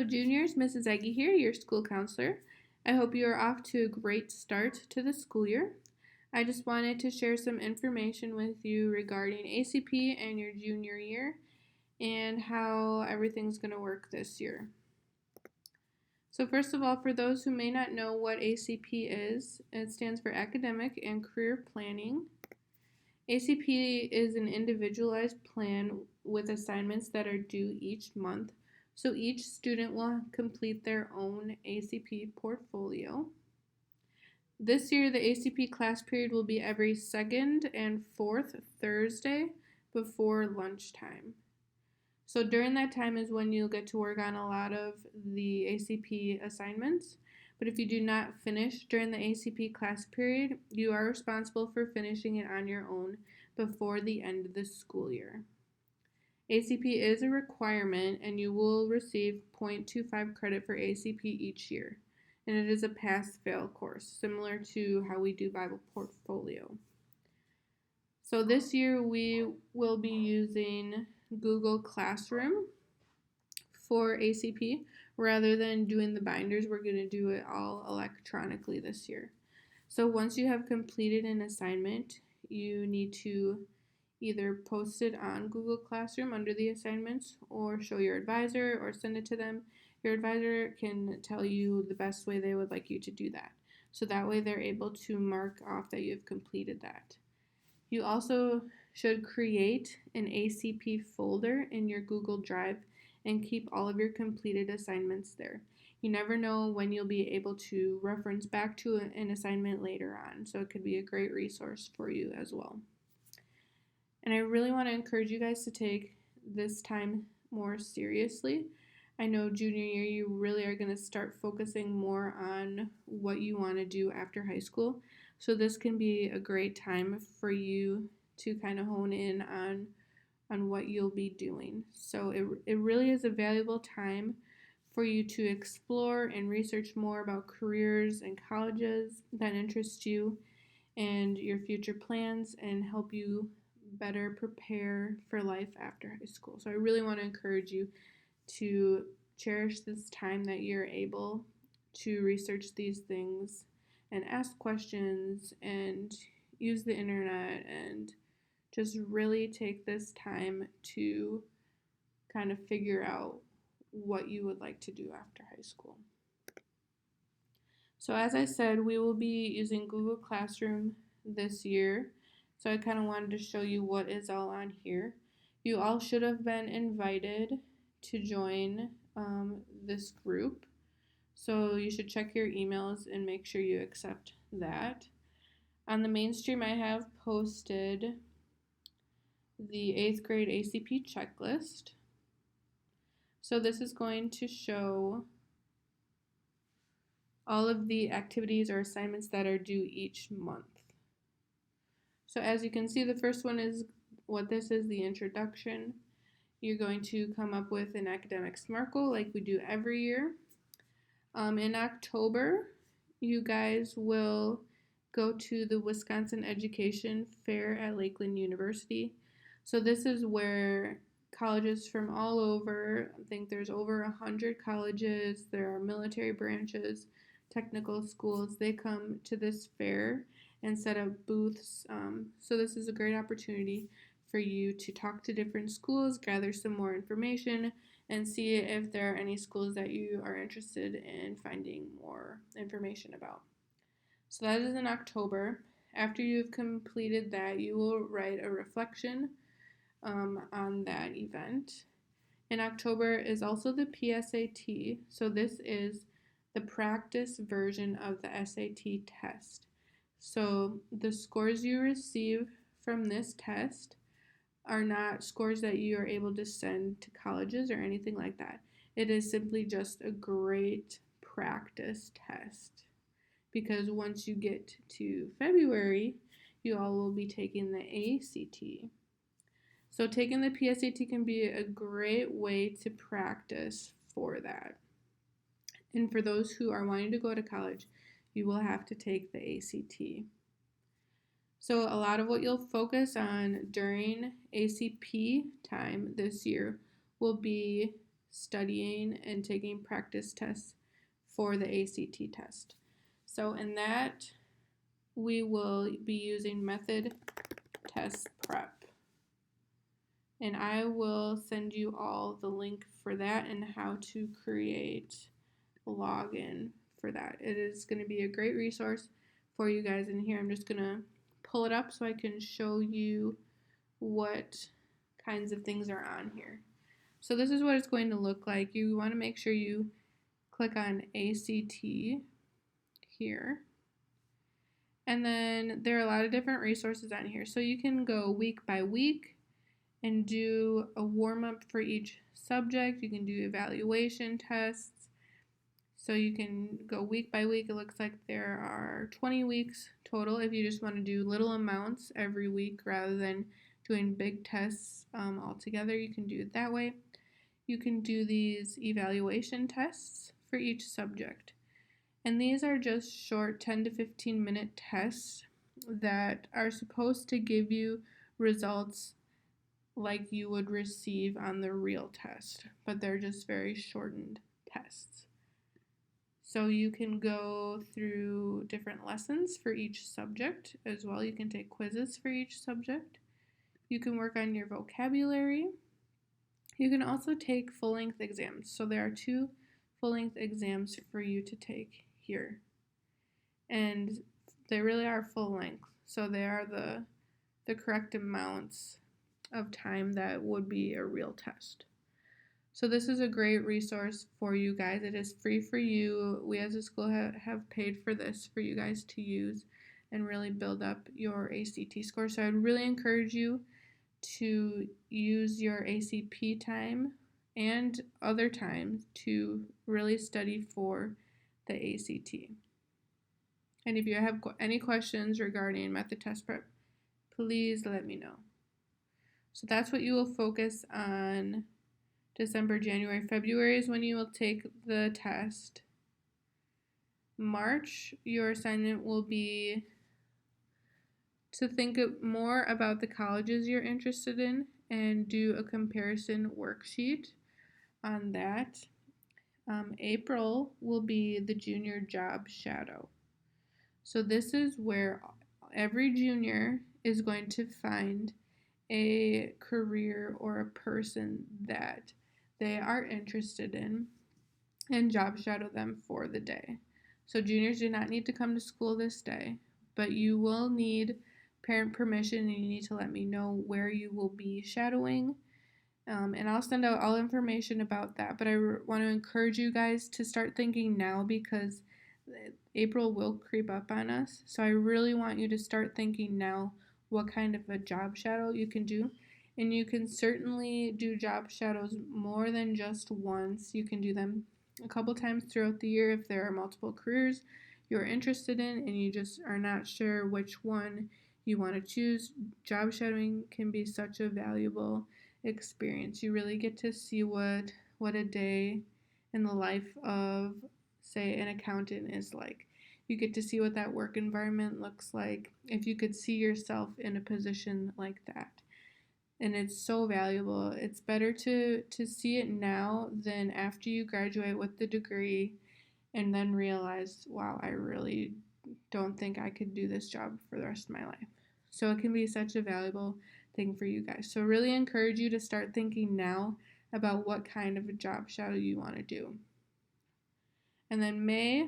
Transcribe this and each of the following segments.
Hello, juniors. Mrs. Eggy here, your school counselor. I hope you are off to a great start to the school year. I just wanted to share some information with you regarding ACP and your junior year and how everything's going to work this year. So first of all, for those who may not know what ACP is, it stands for Academic and Career Planning. ACP is an individualized plan with assignments that are due each month. So each student will complete their own ACP portfolio. This year, the ACP class period will be every second and fourth Thursday before lunchtime. So during that time is when you'll get to work on a lot of the ACP assignments. But if you do not finish during the ACP class period, you are responsible for finishing it on your own before the end of the school year. ACP is a requirement and you will receive 0.25 credit for ACP each year. And it is a pass-fail course, similar to how we do Bible Portfolio. So this year we will be using Google Classroom for ACP. Rather than doing the binders, we're going to do it all electronically this year. So once you have completed an assignment, you need to either post it on Google Classroom under the assignments or show your advisor or send it to them. Your advisor can tell you the best way they would like you to do that. So that way they're able to mark off that you've completed that. You also should create an ACP folder in your Google Drive and keep all of your completed assignments there. You never know when you'll be able to reference back to an assignment later on, so it could be a great resource for you as well. And I really want to encourage you guys to take this time more seriously. I know junior year you really are going to start focusing more on what you want to do after high school. So this can be a great time for you to kind of hone in on what you'll be doing. So it really is a valuable time for you to explore and research more about careers and colleges that interest you and your future plans and help you better prepare for life after high school. So I really want to encourage you to cherish this time that you're able to research these things and ask questions and use the internet and just really take this time to kind of figure out what you would like to do after high school. So as I said, we will be using Google Classroom this year. So I kind of wanted to show you what is all on here. You all should have been invited to join this group. So you should check your emails and make sure you accept that. On the main stream, I have posted the 8th grade ACP checklist. So this is going to show all of the activities or assignments that are due each month. So as you can see, the first one is what this is, the introduction. You're going to come up with an academic SMART goal like we do every year. In October, you guys will go to the Wisconsin Education Fair at Lakeland University. So this is where colleges from all over, I think there's over 100 colleges, there are military branches, technical schools, they come to this fair and set up booths. So this is a great opportunity for you to talk to different schools, gather some more information, and see if there are any schools that you are interested in finding more information about. So that is in October. After you've completed that, you will write a reflection on that event. In October is also the PSAT. So this is the practice version of the SAT test. So the scores you receive from this test are not scores that you are able to send to colleges or anything like that. It is simply just a great practice test, because once you get to February, you all will be taking the ACT. So taking the PSAT can be a great way to practice for that. And for those who are wanting to go to college, you will have to take the ACT. So a lot of what you'll focus on during ACP time this year will be studying and taking practice tests for the ACT test. So in that, we will be using method test prep. And I will send you all the link for that and how to create a login for that. It is going to be a great resource for you guys in here. I'm just going to pull it up so I can show you what kinds of things are on here. So this is what it's going to look like. You want to make sure you click on ACT here. And then there are a lot of different resources on here. So you can go week by week and do a warm-up for each subject. You can do evaluation tests. So you can go week by week. It looks like there are 20 weeks total if you just want to do little amounts every week rather than doing big tests all together. You can do it that way. You can do these evaluation tests for each subject. And these are just short 10 to 15 minute tests that are supposed to give you results like you would receive on the real test, but they're just very shortened tests. So you can go through different lessons for each subject as well. You can take quizzes for each subject. You can work on your vocabulary. You can also take full-length exams. So there are 2 full-length exams for you to take here. And they really are full-length. So they are the correct amounts of time that would be a real test. So this is a great resource for you guys. It is free for you. We as a school have paid for this for you guys to use and really build up your ACT score. So I'd really encourage you to use your ACP time and other times to really study for the ACT. And if you have any questions regarding method test prep, please let me know. So that's what you will focus on. December, January, February is when you will take the test. March, your assignment will be to think more about the colleges you're interested in and do a comparison worksheet on that. April will be the junior job shadow. So this is where every junior is going to find a career or a person that they are interested in and job shadow them for the day. So juniors do not need to come to school this day, but you will need parent permission and you need to let me know where you will be shadowing. And I'll send out all information about that, but I want to encourage you guys to start thinking now because April will creep up on us. So I really want you to start thinking now what kind of a job shadow you can do. And you can certainly do job shadows more than just once. You can do them a couple times throughout the year if there are multiple careers you're interested in and you just are not sure which one you want to choose. Job shadowing can be such a valuable experience. You really get to see what a day in the life of, say, an accountant is like. You get to see what that work environment looks like if you could see yourself in a position like that. And it's so valuable. It's better to see it now than after you graduate with the degree and then realize, wow, I really don't think I could do this job for the rest of my life. So it can be such a valuable thing for you guys. So really encourage you to start thinking now about what kind of a job shadow you want to do. And then May,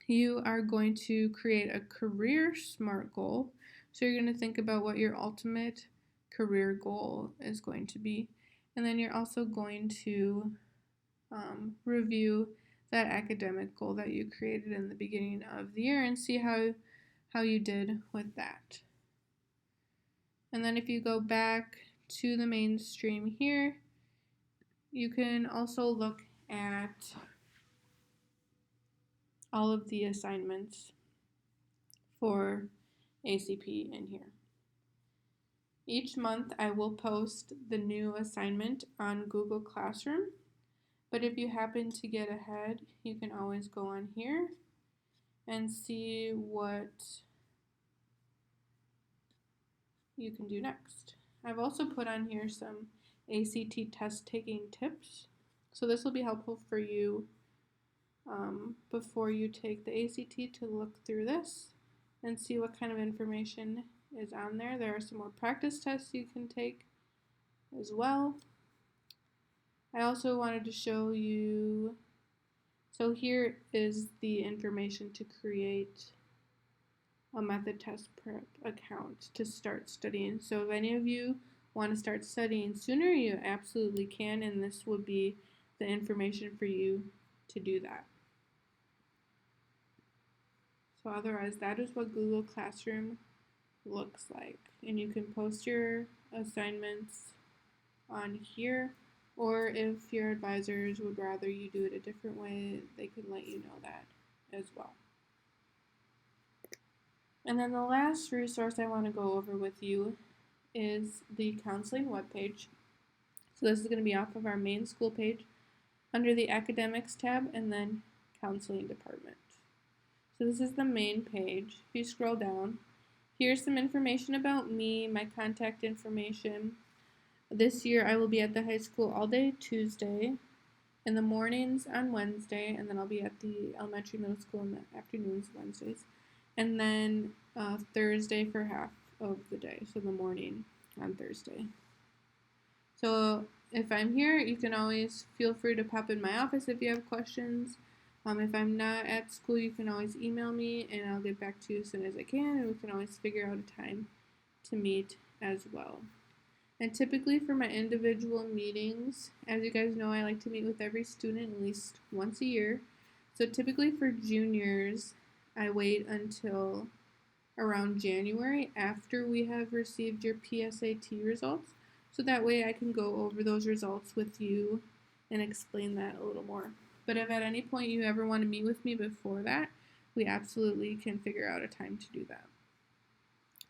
you are going to create a career SMART goal. So you're going to think about what your ultimate career goal is going to be. And then you're also going to review that academic goal that you created in the beginning of the year and see how you did with that. And then if you go back to the mainstream here, you can also look at all of the assignments for ACP in here. Each month I will post the new assignment on Google Classroom, but if you happen to get ahead, you can always go on here and see what you can do next. I've also put on here some ACT test taking tips. So this will be helpful for you before you take the ACT to look through this and see what kind of information is on there. There are some more practice tests you can take as well. I also wanted to show you, so here is the information to create a method test prep account to start studying. So if any of you want to start studying sooner, you absolutely can, and this would be the information for you to do that. So otherwise, that is what Google Classroom looks like. And you can post your assignments on here, or if your advisors would rather you do it a different way, they can let you know that as well. And then the last resource I want to go over with you is the counseling webpage. So this is going to be off of our main school page under the academics tab and then counseling department. So this is the main page. If you scroll down, here's some information about me, my contact information. This year I will be at the high school all day Tuesday, in the mornings on Wednesday, and then I'll be at the elementary middle school in the afternoons Wednesdays, and then Thursday for half of the day, so the morning on Thursday. So if I'm here, you can always feel free to pop in my office if you have questions. If I'm not at school, you can always email me and I'll get back to you as soon as I can, and we can always figure out a time to meet as well. And typically for my individual meetings, as you guys know, I like to meet with every student at least once a year. So typically for juniors, I wait until around January after we have received your PSAT results. So that way I can go over those results with you and explain that a little more. But if at any point you ever want to meet with me before that, we absolutely can figure out a time to do that.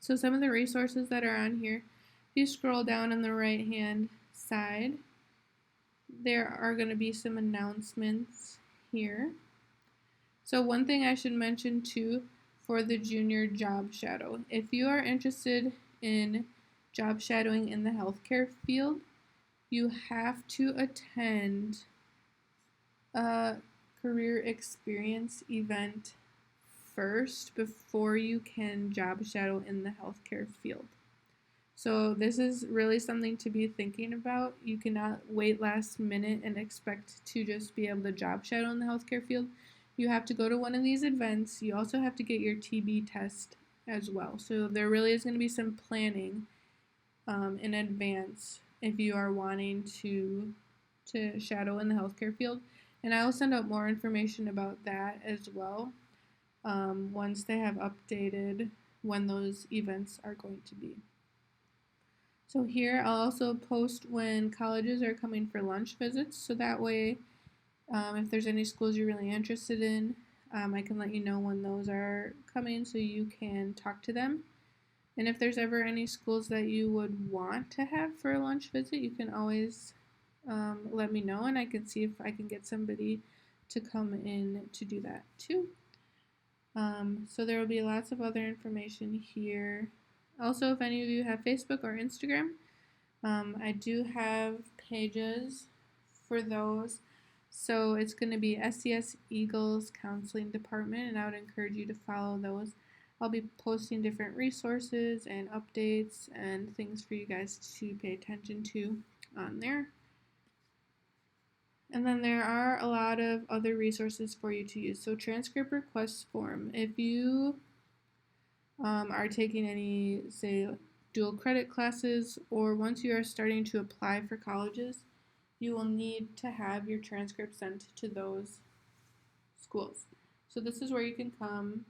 So some of the resources that are on here, if you scroll down on the right hand side, there are going to be some announcements here. So one thing I should mention too for the junior job shadow, if you are interested in job shadowing in the healthcare field, you have to attend a career experience event first before you can job shadow in the healthcare field. So this is really something to be thinking about. You cannot wait last minute and expect to just be able to job shadow in the healthcare field. You have to go to one of these events. You also have to get your TB test as well. So there really is going to be some planning in advance if you are wanting to shadow in the healthcare field. And I will send out more information about that as well once they have updated when those events are going to be. So here I'll also post when colleges are coming for lunch visits, so that way if there's any schools you're really interested in, I can let you know when those are coming so you can talk to them. And if there's ever any schools that you would want to have for a lunch visit, you can always let me know, and I can see if I can get somebody to come in to do that too. So there will be lots of other information here. Also, if any of you have Facebook or Instagram, I do have pages for those. So it's going to be SCS Eagles Counseling Department, and I would encourage you to follow those. I'll be posting different resources and updates and things for you guys to pay attention to on there. And then there are a lot of other resources for you to use. So transcript request form. If you are taking any, say, dual credit classes, or once you are starting to apply for colleges, you will need to have your transcript sent to those schools. So this is where you can come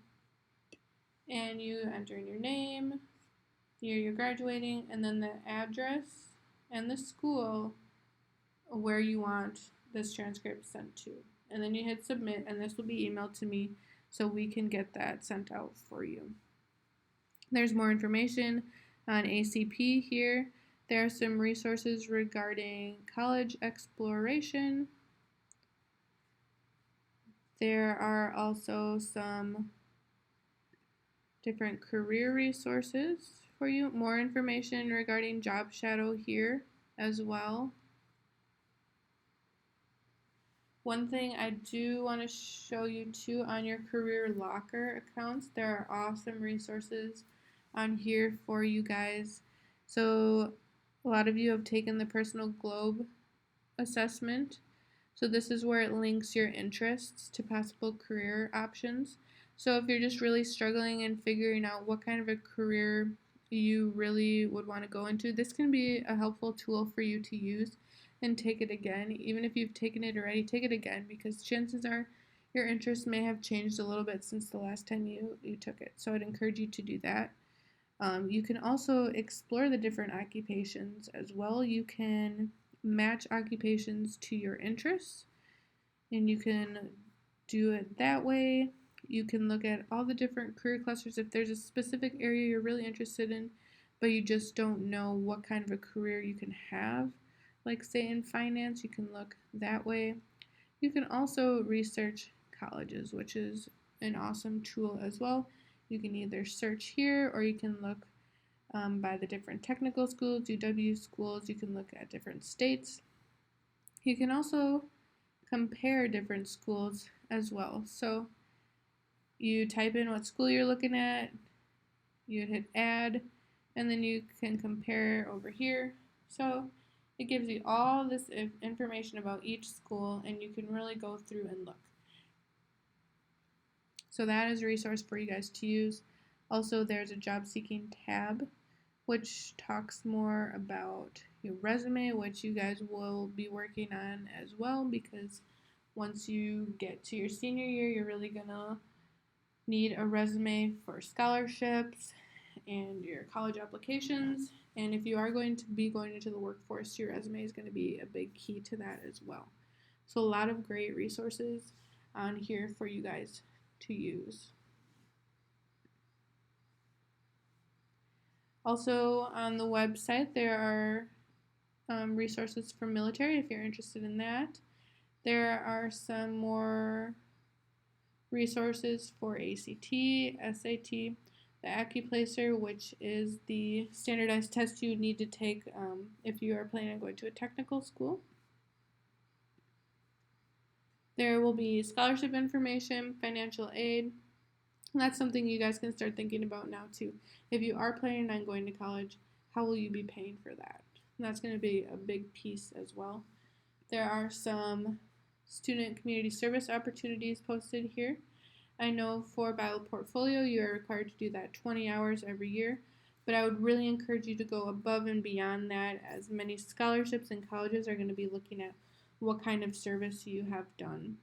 and you enter in your name, the year you're graduating, and then the address and the school where you want this transcript sent to. And then you hit submit, and this will be emailed to me so we can get that sent out for you. There's more information on ACP here. There are some resources regarding college exploration. There are also some different career resources for you. More information regarding job shadow here as well. One thing I do want to show you too on your career locker accounts, there are awesome resources on here for you guys. So a lot of you have taken the personal globe assessment. So this is where it links your interests to possible career options. So if you're just really struggling and figuring out what kind of a career you really would want to go into, this can be a helpful tool for you to use and take it again. Even if you've taken it already, take it again, because chances are your interests may have changed a little bit since the last time you took it. So I'd encourage you to do that. You can also explore the different occupations as well. You can match occupations to your interests, and you can do it that way. You can look at all the different career clusters. If there's a specific area you're really interested in, but you just don't know what kind of a career you can have, like say in finance, you can look that way. You can also research colleges, which is an awesome tool as well. You can either search here, or you can look by the different technical schools, UW schools. You can look at different states. You can also compare different schools as well. So you type in what school you're looking at, you hit add, and then you can compare over here. So it gives you all this information about each school, and you can really go through and look. So that is a resource for you guys to use. Also, there's a job seeking tab, which talks more about your resume, which you guys will be working on as well, because once you get to your senior year, you're really gonna need a resume for scholarships and your college applications. And if you are going to be going into the workforce, your resume is going to be a big key to that as well. So a lot of great resources on here for you guys to use. Also on the website, there are resources for military if you're interested in that. There are some more resources for ACT, SAT, the AccuPlacer, which is the standardized test you need to take if you are planning on going to a technical school. There will be scholarship information, financial aid. And that's something you guys can start thinking about now too. If you are planning on going to college, how will you be paying for that? And that's going to be a big piece as well. There are some student community service opportunities posted here. I know for Bible Portfolio, you are required to do that 20 hours every year, but I would really encourage you to go above and beyond that, as many scholarships and colleges are going to be looking at what kind of service you have done.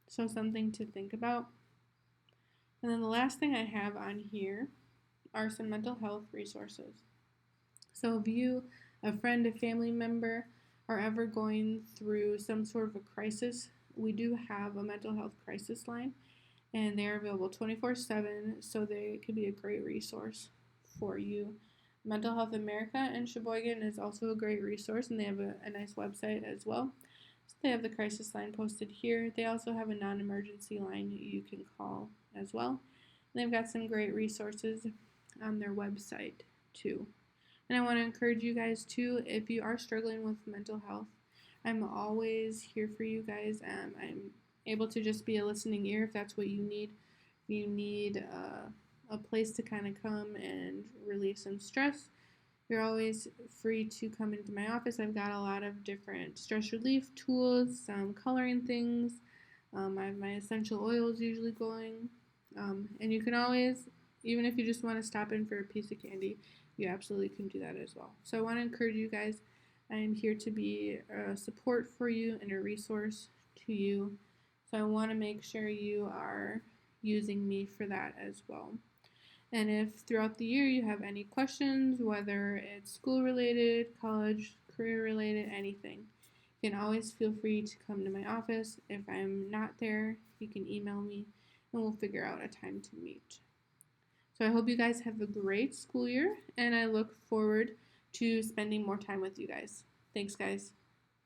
So something to think about. And then the last thing I have on here are some mental health resources. So if you, a friend, a family member, are ever going through some sort of a crisis, we do have a mental health crisis line, and they're available 24/7, so they could be a great resource for you. Mental Health America in Sheboygan is also a great resource, and they have a nice website as well. So they have the crisis line posted here. They also have a non-emergency line you can call as well. And they've got some great resources on their website too. And I want to encourage you guys too, if you are struggling with mental health, I'm always here for you guys. I'm able to just be a listening ear if that's what you need. If you need a place to kind of come and relieve some stress, you're always free to come into my office. I've got a lot of different stress relief tools, some coloring things. I have my essential oils usually going. And you can always, even if you just want to stop in for a piece of candy, you absolutely can do that as well. So I want to encourage you guys. I am here to be a support for you and a resource to you. So I want to make sure you are using me for that as well. And if throughout the year you have any questions, whether it's school related, college, career related, anything, you can always feel free to come to my office. If I'm not there, you can email me and we'll figure out a time to meet. So I hope you guys have a great school year, and I look forward to spending more time with you guys. Thanks, guys.